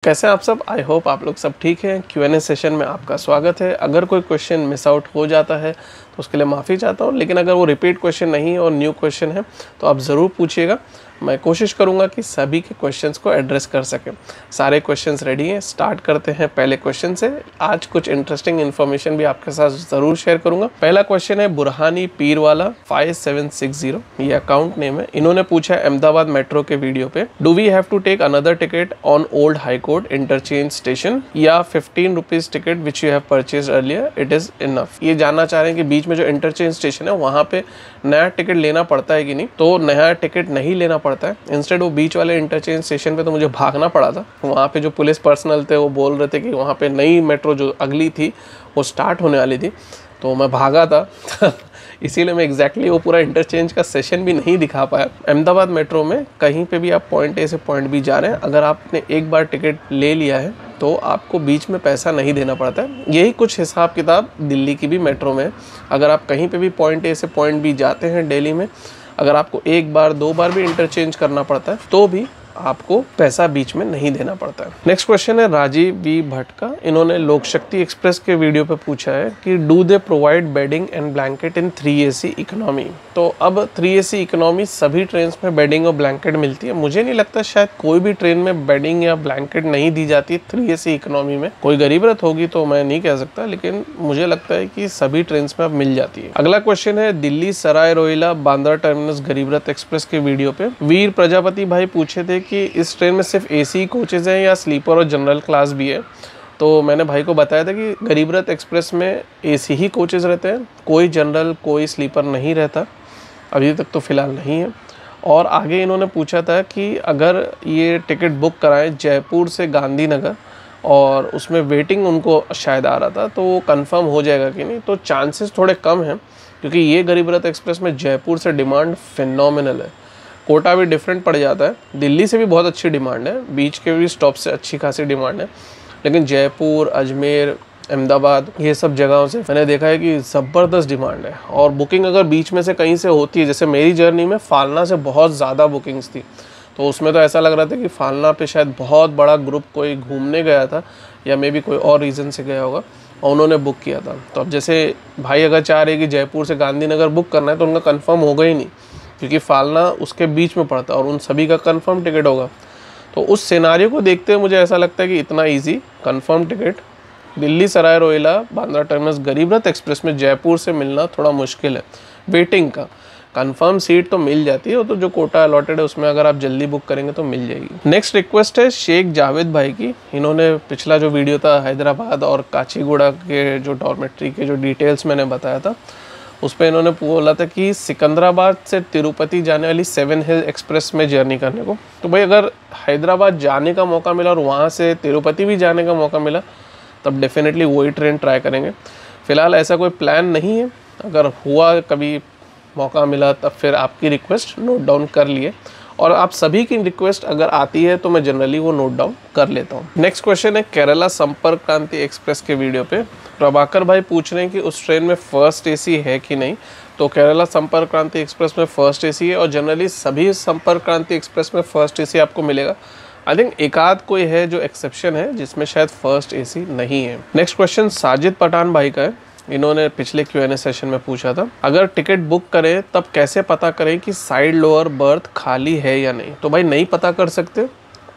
कैसे हैं आप सब। आई होप आप लोग सब ठीक हैं। Q&A सेशन में आपका स्वागत है। अगर कोई क्वेश्चन मिस आउट हो जाता है तो उसके लिए माफ़ी चाहता हूं, लेकिन अगर वो रिपीट क्वेश्चन नहीं है और न्यू क्वेश्चन है तो आप ज़रूर पूछिएगा। मैं कोशिश करूंगा कि सभी के क्वेश्चंस को एड्रेस कर सकें। सारे क्वेश्चंस रेडी हैं, स्टार्ट करते हैं पहले क्वेश्चन से। आज कुछ इंटरेस्टिंग इन्फॉर्मेशन भी आपके साथ ज़रूर शेयर करूंगा। पहला क्वेश्चन है बुरहानी पीरवाला 5760, ये अकाउंट नेम है। इन्होंने पूछा है अहमदाबाद मेट्रो के वीडियो पे, do we have to take another ticket on old high court interchange station या 15 rupees ticket which you have purchase earlier it is enough. ये जानना चाह रहे हैं कि बीच में जो इंटरचेंज स्टेशन है वहाँ पे नया टिकट लेना पड़ता है कि नहीं। तो नया टिकट नहीं लेना पड़ता है। इंस्टेड वो बीच वाले इंटरचेंज स्टेशन पे तो मुझे भागना पड़ा था। वहाँ पे जो पुलिस पर्सनल थे वो बोल रहे थे कि वहाँ पे नई मेट्रो जो अगली थी वो स्टार्ट होने वाली थी, तो मैं भागा था इसीलिए मैं एग्जैक्टली वो पूरा इंटरचेंज का सेशन भी नहीं दिखा पाया। अहमदाबाद मेट्रो में कहीं पे भी आप पॉइंट ए से पॉइंट बी जा रहे हैं, अगर आपने एक बार टिकट ले लिया है तो आपको बीच में पैसा नहीं देना पड़ता है। यही कुछ हिसाब किताब दिल्ली की भी मेट्रो में है। अगर आप कहीं पे भी पॉइंट ए से पॉइंट बी जाते हैं दिल्ली में, अगर आपको एक बार दो बार भी इंटरचेंज करना पड़ता है तो भी आपको पैसा बीच में नहीं देना पड़ता है। नेक्स्ट क्वेश्चन है राजीव बी भट्ट का। इन्होंने लोक शक्ति एक्सप्रेस के वीडियो पे पूछा है कि do they provide bedding and blanket in 3AC economy. तो अब 3AC इकोनॉमी सभी ट्रेन में बेडिंग और ब्लैंकेट मिलती है। मुझे नहीं लगता शायद कोई भी ट्रेन में बेडिंग या ब्लैंकेट नहीं दी जाती है 3AC इकोनॉमी में। कोई गरीबरत होगी तो मैं नहीं कह सकता, लेकिन मुझे लगता है कि सभी ट्रेन में अब मिल जाती है। अगला क्वेश्चन है दिल्ली सराय रोहिला बांद्रा टर्मिनस गरीबरथ एक्सप्रेस के वीडियो पे वीर प्रजापति भाई पूछे थे कि इस ट्रेन में सिर्फ AC कोचेज हैं या स्लीपर और जनरल क्लास भी है। तो मैंने भाई को बताया था कि गरीबरथ एक्सप्रेस में AC ही कोचेज रहते हैं, कोई जनरल कोई स्लीपर नहीं रहता, अभी तक तो फ़िलहाल नहीं है। और आगे इन्होंने पूछा था कि अगर ये टिकट बुक कराएं जयपुर से गांधीनगर और उसमें वेटिंग उनको शायद आ रहा था, तो वो कंफर्म हो जाएगा कि नहीं। तो चांसेस थोड़े कम हैं क्योंकि ये गरीबरथ एक्सप्रेस में जयपुर से डिमांड फिनोमिनल है। कोटा भी डिफरेंट पड़ जाता है, दिल्ली से भी बहुत अच्छी डिमांड है, बीच के भी स्टॉप से अच्छी खासी डिमांड है, लेकिन जयपुर अजमेर अहमदाबाद ये सब जगहों से मैंने देखा है कि ज़बरदस्त डिमांड है। और बुकिंग अगर बीच में से कहीं से होती है, जैसे मेरी जर्नी में फालना से बहुत ज़्यादा बुकिंग्स थी, तो उसमें तो ऐसा लग रहा था कि फालना पे शायद बहुत बड़ा ग्रुप कोई घूमने गया था या मे बी कोई और रीज़न से गया होगा और उन्होंने बुक किया था। तो अब जैसे भाई अगर चाह रहे कि जयपुर से गांधीनगर बुक करना है तो उनका कन्फर्म होगा ही नहीं, क्योंकि फालना उसके बीच में पड़ता है और उन सभी का कंफर्म टिकट होगा। तो उस सिनारियो को देखते हुए मुझे ऐसा लगता है कि इतना easy confirm ticket Delhi Sarai Rohilla Bandra terminus Garib Rath express में जयपुर से मिलना थोड़ा मुश्किल है। वेटिंग का कंफर्म सीट तो मिल जाती है, तो जो कोटा अलॉटेड है उसमें अगर आप जल्दी बुक करेंगे तो मिल जाएगी। नेक्स्ट रिक्वेस्ट है शेख जावेद भाई की। इन्होंने पिछला जो वीडियो था हैदराबाद और काचीगुड़ा के जो डॉर्मेट्री के जो डिटेल्स मैंने बताया था उस पर इन्होंने बोला था कि सिकंदराबाद से तिरुपति जाने वाली 7 हिल एक्सप्रेस में जर्नी करने को। तो भाई अगर हैदराबाद जाने का मौका मिला और वहाँ से तिरुपति भी जाने का मौका मिला तब डेफिनेटली वही ट्रेन ट्राई करेंगे। फ़िलहाल ऐसा कोई प्लान नहीं है, अगर हुआ कभी मौका मिला तब फिर आपकी रिक्वेस्ट नोट डाउन कर लिए, और आप सभी की रिक्वेस्ट अगर आती है तो मैं जनरली वो नोट डाउन कर लेता हूँ। नेक्स्ट क्वेश्चन है केरला संपर्क क्रांति एक्सप्रेस के वीडियो पे प्रभाकर भाई पूछ रहे हैं कि उस ट्रेन में फर्स्ट AC है कि नहीं। तो केरला संपर्क क्रांति एक्सप्रेस में फर्स्ट AC है और जनरली सभी संपर्क क्रांति एक्सप्रेस में फर्स्ट AC आपको मिलेगा। आई थिंक एक आध कोई है जो एक्सेप्शन है जिसमें शायद फर्स्ट AC नहीं है। नेक्स्ट क्वेश्चन साजिद पठान भाई का है। इन्होंने पिछले Q&A सेशन में पूछा था अगर टिकट बुक करें तब कैसे पता करें कि साइड लोअर बर्थ खाली है या नहीं। तो भाई नहीं पता कर सकते,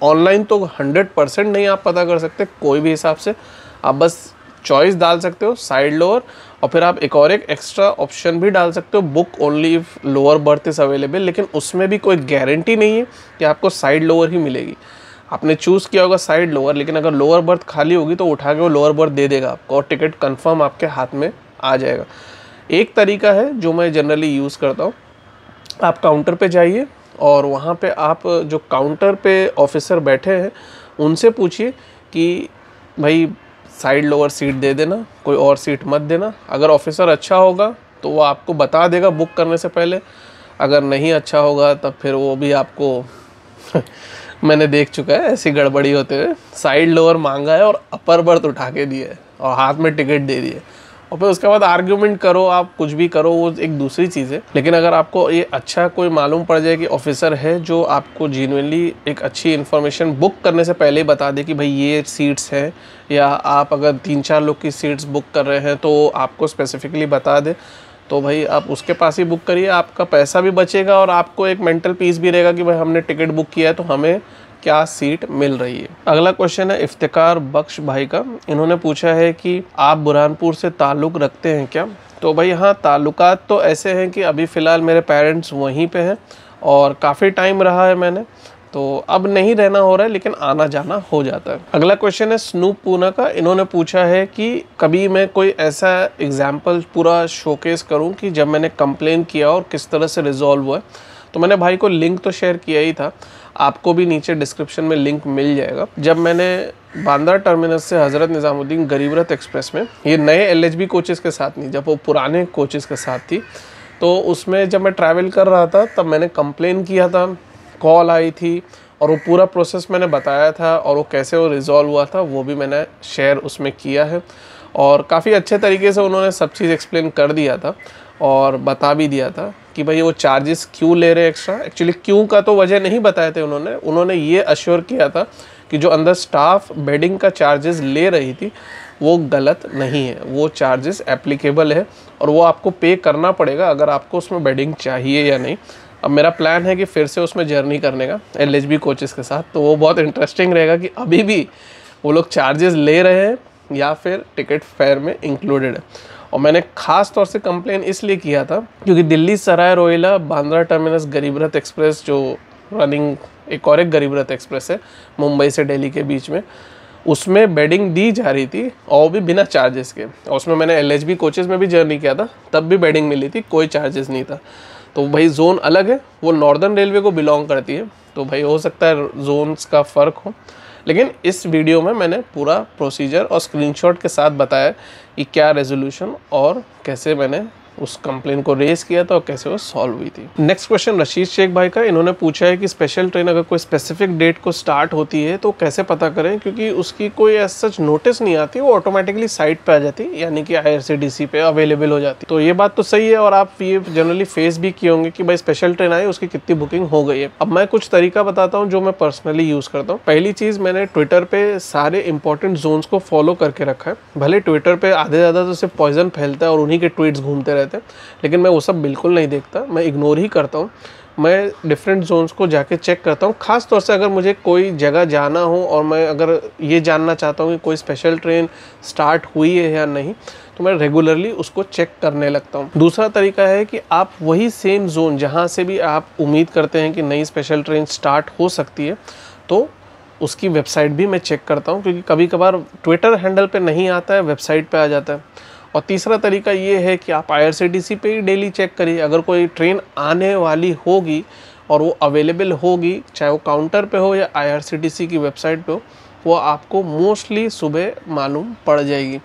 ऑनलाइन तो 100% नहीं आप पता कर सकते कोई भी हिसाब से। आप बस चॉइस डाल सकते हो साइड लोअर, और फिर आप एक एक्स्ट्रा ऑप्शन भी डाल सकते हो book only if lower berth is available, लेकिन उसमें भी कोई गारंटी नहीं है कि आपको साइड लोअर ही मिलेगी। आपने चूज़ किया होगा साइड लोअर, लेकिन अगर लोअर बर्थ खाली होगी तो उठा के वो लोअर बर्थ दे देगा आपको और टिकट कंफर्म आपके हाथ में आ जाएगा। एक तरीका है जो मैं जनरली यूज़ करता हूँ, आप काउंटर पे जाइए और वहाँ पे आप जो काउंटर पे ऑफिसर बैठे हैं उनसे पूछिए कि भाई साइड लोअर सीट दे देना, कोई और सीट मत देना। अगर ऑफिसर अच्छा होगा तो वो आपको बता देगा बुक करने से पहले, अगर नहीं अच्छा होगा तब फिर वो भी आपको मैंने देख चुका है ऐसी गड़बड़ी होते हुए, साइड लोअर मांगा है और अपर बर्थ उठा के दिए और हाथ में टिकट दे दिए और फिर उसके बाद आर्ग्यूमेंट करो, आप कुछ भी करो, वो एक दूसरी चीज़ है। लेकिन अगर आपको ये अच्छा कोई मालूम पड़ जाए कि ऑफिसर है जो आपको जेन्युइनली एक अच्छी इन्फॉर्मेशन बुक करने से पहले ही बता दे कि भाई ये सीट्स हैं, या आप अगर 3-4 लोग की सीट्स बुक कर रहे हैं तो आपको स्पेसिफिकली बता दे, तो भाई आप उसके पास ही बुक करिए। आपका पैसा भी बचेगा और आपको एक मेंटल पीस भी रहेगा कि भाई हमने टिकट बुक किया है तो हमें क्या सीट मिल रही है। अगला क्वेश्चन है इफ्तिकार बख्श भाई का। इन्होंने पूछा है कि आप बुरहानपुर से ताल्लुक़ रखते हैं क्या? तो भाई हाँ, ताल्लुकात तो ऐसे हैं कि अभी फ़िलहाल मेरे पेरेंट्स वहीं पे हैं और काफ़ी टाइम रहा है मैंने, तो अब नहीं रहना हो रहा है, लेकिन आना जाना हो जाता है। अगला क्वेश्चन है स्नूप पूना का। इन्होंने पूछा है कि कभी मैं कोई ऐसा एग्जाम्पल पूरा शोकेस करूं कि जब मैंने कंप्लेन किया और किस तरह से रिजॉल्व हुआ। तो मैंने भाई को लिंक तो शेयर किया ही था, आपको भी नीचे डिस्क्रिप्शन में लिंक मिल जाएगा। जब मैंने बांद्रा टर्मिनस से हज़रत निज़ामुद्दीन गरीब रथ एक्सप्रेस में, ये नए LHB कोचेज़ के साथ नहीं, जब वो पुराने कोचेज़ के साथ थी, तो उसमें जब मैं ट्रैवल कर रहा था तब मैंने कंप्लेन किया था, कॉल आई थी और वो पूरा प्रोसेस मैंने बताया था और वो कैसे वो रिज़ॉल्व हुआ था वो भी मैंने शेयर उसमें किया है। और काफ़ी अच्छे तरीके से उन्होंने सब चीज़ एक्सप्लेन कर दिया था और बता भी दिया था कि भाई वो चार्जेस क्यों ले रहे हैं एक्स्ट्रा। एक्चुअली क्यों का तो वजह नहीं बताए थे उन्होंने ये अश्योर किया था कि जो अंदर स्टाफ बेडिंग का चार्जेस ले रही थी वो गलत नहीं है, वो चार्जेस एप्लीकेबल है और वो आपको पे करना पड़ेगा अगर आपको उसमें बेडिंग चाहिए या नहीं। अब मेरा प्लान है कि फिर से उसमें जर्नी करने का LHB कोचेज़ के साथ, तो वो बहुत इंटरेस्टिंग रहेगा कि अभी भी वो लोग चार्जेस ले रहे हैं या फिर टिकट फेयर में इंक्लूडेड है। और मैंने ख़ास तौर से कंप्लेन इसलिए किया था क्योंकि दिल्ली सराय रोहिला बांद्रा टर्मिनस गरीब रथ एक्सप्रेस जो रनिंग एक गरीब रथ एक्सप्रेस है मुंबई से दिल्ली के बीच में, उसमें बेडिंग दी जा रही थी और भी बिना चार्जेस के। और उसमें मैंने LHB कोचेज़ में भी जर्नी किया था, तब भी बेडिंग मिली थी, कोई चार्जेस नहीं था। तो भाई जोन अलग है, वो नॉर्दर्न रेलवे को बिलोंग करती है, तो भाई हो सकता है जोन्स का फ़र्क हो। लेकिन इस वीडियो में मैंने पूरा प्रोसीजर और स्क्रीनशॉट के साथ बताया कि क्या रेजोल्यूशन और कैसे मैंने उस कंप्लेन को रेज किया था और कैसे वो सॉल्व हुई थी। नेक्स्ट क्वेश्चन रशीद शेख भाई का। इन्होंने पूछा है कि स्पेशल ट्रेन अगर कोई स्पेसिफिक डेट को स्टार्ट होती है तो कैसे पता करें, क्योंकि उसकी कोई एज सच नोटिस नहीं आती, वो ऑटोमेटिकली साइट पे आ जाती है, यानी कि IRCTC पे अवेलेबल हो जाती। तो ये बात तो सही है और आप ये जनरली फेस भी किए होंगे कि भाई स्पेशल ट्रेन आई, उसकी कितनी बुकिंग हो गई है। अब मैं कुछ तरीका बताता हूँ जो मैं पर्सनली यूज़ करता हूँ। पहली चीज़, मैंने ट्विटर पे सारे इंपॉर्टेंट जोन्स को फॉलो करके रखा है। भले ट्विटर पे आधे ज़्यादा तो सिर्फ पॉइजन फैलता है और उन्हीं के ट्वीट्स घूमते रहते हैं, लेकिन मैं वो सब बिल्कुल नहीं देखता, मैं इग्नोर ही करता हूँ। मैं डिफरेंट जोन्स को जाके चेक करता हूँ, ख़ास तौर से अगर मुझे कोई जगह जाना हो और मैं अगर ये जानना चाहता हूँ कि कोई स्पेशल ट्रेन स्टार्ट हुई है या नहीं, तो मैं रेगुलरली उसको चेक करने लगता हूँ। दूसरा तरीका है कि आप वही सेम जोन जहाँ से भी आप उम्मीद करते हैं कि नई स्पेशल ट्रेन स्टार्ट हो सकती है, तो उसकी वेबसाइट भी मैं चेक करता हूँ, क्योंकि कभी कभार ट्विटर हैंडल पे नहीं आता है, वेबसाइट पे आ जाता है। और तीसरा तरीका ये है कि आप IRCTC पे ही डेली चेक करिए। अगर कोई ट्रेन आने वाली होगी और वो अवेलेबल होगी, चाहे वो काउंटर पे हो या IRCTC की वेबसाइट पे हो, वो आपको मोस्टली सुबह मालूम पड़ जाएगी।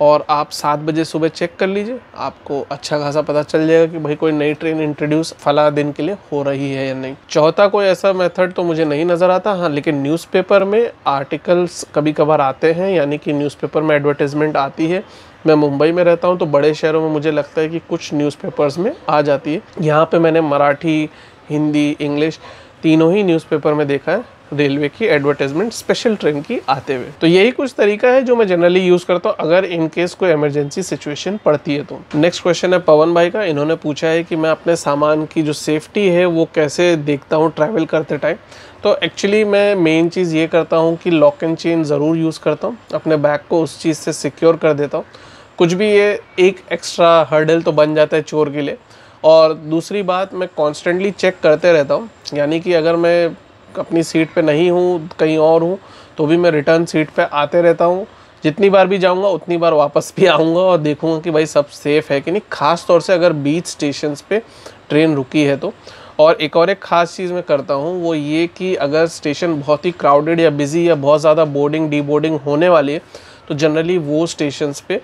और आप 7 बजे सुबह चेक कर लीजिए, आपको अच्छा खासा पता चल जाएगा कि भाई कोई नई ट्रेन इंट्रोड्यूस फला दिन के लिए हो रही है या नहीं। चौथा कोई ऐसा मेथड तो मुझे नहीं नज़र आता, हाँ लेकिन न्यूज़पेपर में आर्टिकल्स कभी कभार आते हैं, यानी कि न्यूज़पेपर में एडवर्टाइजमेंट आती है। मैं मुंबई में रहता हूँ तो बड़े शहरों में मुझे लगता है कि कुछ न्यूज़पेपर्स में आ जाती है। यहाँ पे मैंने मराठी, हिंदी, इंग्लिश तीनों ही न्यूज़पेपर में देखा है रेलवे की एडवर्टाइजमेंट स्पेशल ट्रेन की आते हुए। तो यही कुछ तरीका है जो मैं जनरली यूज़ करता हूँ अगर इन केस कोई इमरजेंसी सिचुएशन पड़ती है तो। नेक्स्ट क्वेश्चन है पवन भाई का। इन्होंने पूछा है कि मैं अपने सामान की जो सेफ्टी है वो कैसे देखता हूँ ट्रैवल करते टाइम। तो एक्चुअली मैं मेन चीज़ ये करता हूँ कि लॉक एंड चेन ज़रूर यूज़ करता हूँ, अपने बैग को उस चीज़ से सिक्योर कर देता हूँ। कुछ भी ये एक एक्स्ट्रा हर्डल तो बन जाता है चोर के लिए। और दूसरी बात, मैं कॉन्स्टेंटली चेक करते रहता हूँ, यानी कि अगर मैं अपनी सीट पे नहीं हूँ, कहीं और हूँ, तो भी मैं रिटर्न सीट पे आते रहता हूँ। जितनी बार भी जाऊँगा उतनी बार वापस भी आऊँगा और देखूँगा कि भाई सब सेफ़ है कि नहीं, ख़ास तौर से अगर बीच स्टेशंस पे ट्रेन रुकी है तो। और एक ख़ास चीज़ मैं करता हूँ वो ये कि अगर स्टेशन बहुत ही क्राउडेड या बिज़ी या बहुत ज़्यादा बोर्डिंग डीबोर्डिंग होने वाली है तो जनरली वो स्टेशंस पे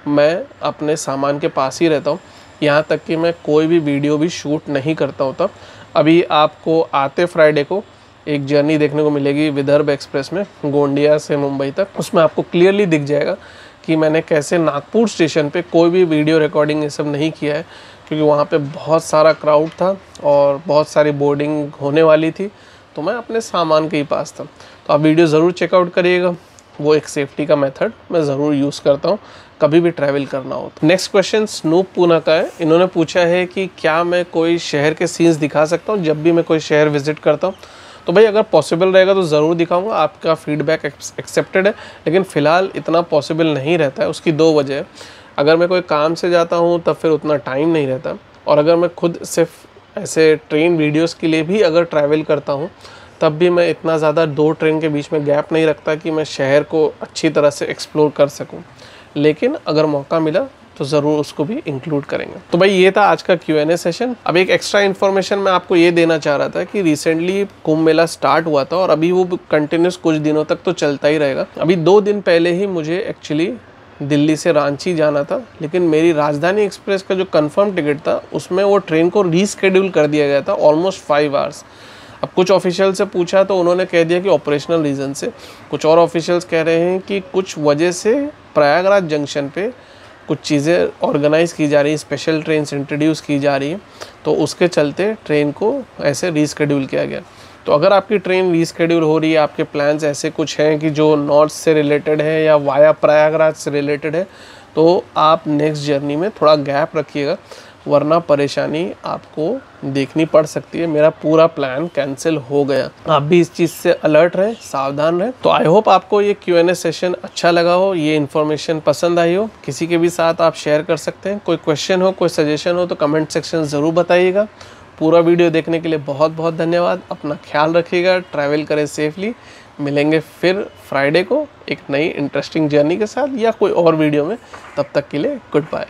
मैं अपने सामान के पास ही रहता हूँ, यहाँ तक कि मैं कोई भी वीडियो भी शूट नहीं करता हूँ। तब अभी आपको आते फ्राइडे को एक जर्नी देखने को मिलेगी विदर्भ एक्सप्रेस में गोंडिया से मुंबई तक, उसमें आपको क्लियरली दिख जाएगा कि मैंने कैसे नागपुर स्टेशन पे कोई भी वीडियो रिकॉर्डिंग ये सब नहीं किया है, क्योंकि वहाँ पे बहुत सारा क्राउड था और बहुत सारी बोर्डिंग होने वाली थी, तो मैं अपने सामान के ही पास था। तो आप वीडियो ज़रूर चेकआउट करिएगा, वो एक सेफ्टी का मेथड मैं ज़रूर यूज़ करता हूँ कभी भी ट्रैवल करना हो तो। नेक्स्ट क्वेश्चन स्नूप पूना का है। इन्होंने पूछा है कि क्या मैं कोई शहर के सीन्स दिखा सकता हूँ जब भी मैं कोई शहर विज़िट करता हूँ। तो भाई अगर पॉसिबल रहेगा तो ज़रूर दिखाऊंगा, आपका फीडबैक एक्सेप्टेड है, लेकिन फ़िलहाल इतना पॉसिबल नहीं रहता है। उसकी दो वजह है, अगर मैं कोई काम से जाता हूँ तब फिर उतना टाइम नहीं रहता, और अगर मैं खुद सिर्फ ऐसे ट्रेन वीडियोस के लिए भी अगर ट्रैवल करता हूँ तब भी मैं इतना ज़्यादा दो ट्रेन के बीच में गैप नहीं रखता कि मैं शहर को अच्छी तरह से एक्सप्लोर कर सकूँ, लेकिन अगर मौका मिला तो ज़रूर उसको भी इंक्लूड करेंगे। तो भाई ये था आज का Q&A सेशन। अब एक एक्स्ट्रा इन्फॉर्मेशन मैं आपको ये देना चाह रहा था कि रिसेंटली कुंभ मेला स्टार्ट हुआ था और अभी वो कंटिन्यूस कुछ दिनों तक तो चलता ही रहेगा। अभी 2 दिन पहले ही मुझे एक्चुअली दिल्ली से रांची जाना था, लेकिन मेरी राजधानी एक्सप्रेस का जो कंफर्म टिकट था उसमें वो ट्रेन को रीस्केड्यूल कर दिया गया था ऑलमोस्ट 5 आवर्स। अब कुछ ऑफिशियल से पूछा तो उन्होंने कह दिया कि ऑपरेशनल रीज़न से, कुछ और ऑफिशियल्स कह रहे हैं कि कुछ वजह से प्रयागराज जंक्शन पे कुछ चीज़ें ऑर्गेनाइज़ की जा रही हैं, स्पेशल ट्रेन्स इंट्रोड्यूस की जा रही हैं, तो उसके चलते ट्रेन को ऐसे रीस्केड्यूल किया गया। तो अगर आपकी ट्रेन रीस्केड्यूल हो रही है, आपके प्लान्स ऐसे कुछ हैं कि जो नॉर्थ से रिलेटेड है या वाया प्रयागराज से रिलेटेड है, तो आप नेक्स्ट जर्नी में थोड़ा गैप रखिएगा, वरना परेशानी आपको देखनी पड़ सकती है। मेरा पूरा प्लान कैंसिल हो गया। आप भी इस चीज़ से अलर्ट रहें, सावधान रहें। तो आई होप आपको ये Q&A सेशन अच्छा लगा हो, ये इन्फॉर्मेशन पसंद आई हो, किसी के भी साथ आप शेयर कर सकते हैं। कोई क्वेश्चन हो, कोई सजेशन हो तो कमेंट सेक्शन ज़रूर बताइएगा। पूरा वीडियो देखने के लिए बहुत बहुत धन्यवाद। अपना ख्याल रखिएगा, ट्रैवल करें सेफली। मिलेंगे फिर फ्राइडे को एक नई इंटरेस्टिंग जर्नी के साथ या कोई और वीडियो में। तब तक के लिए गुड बाय।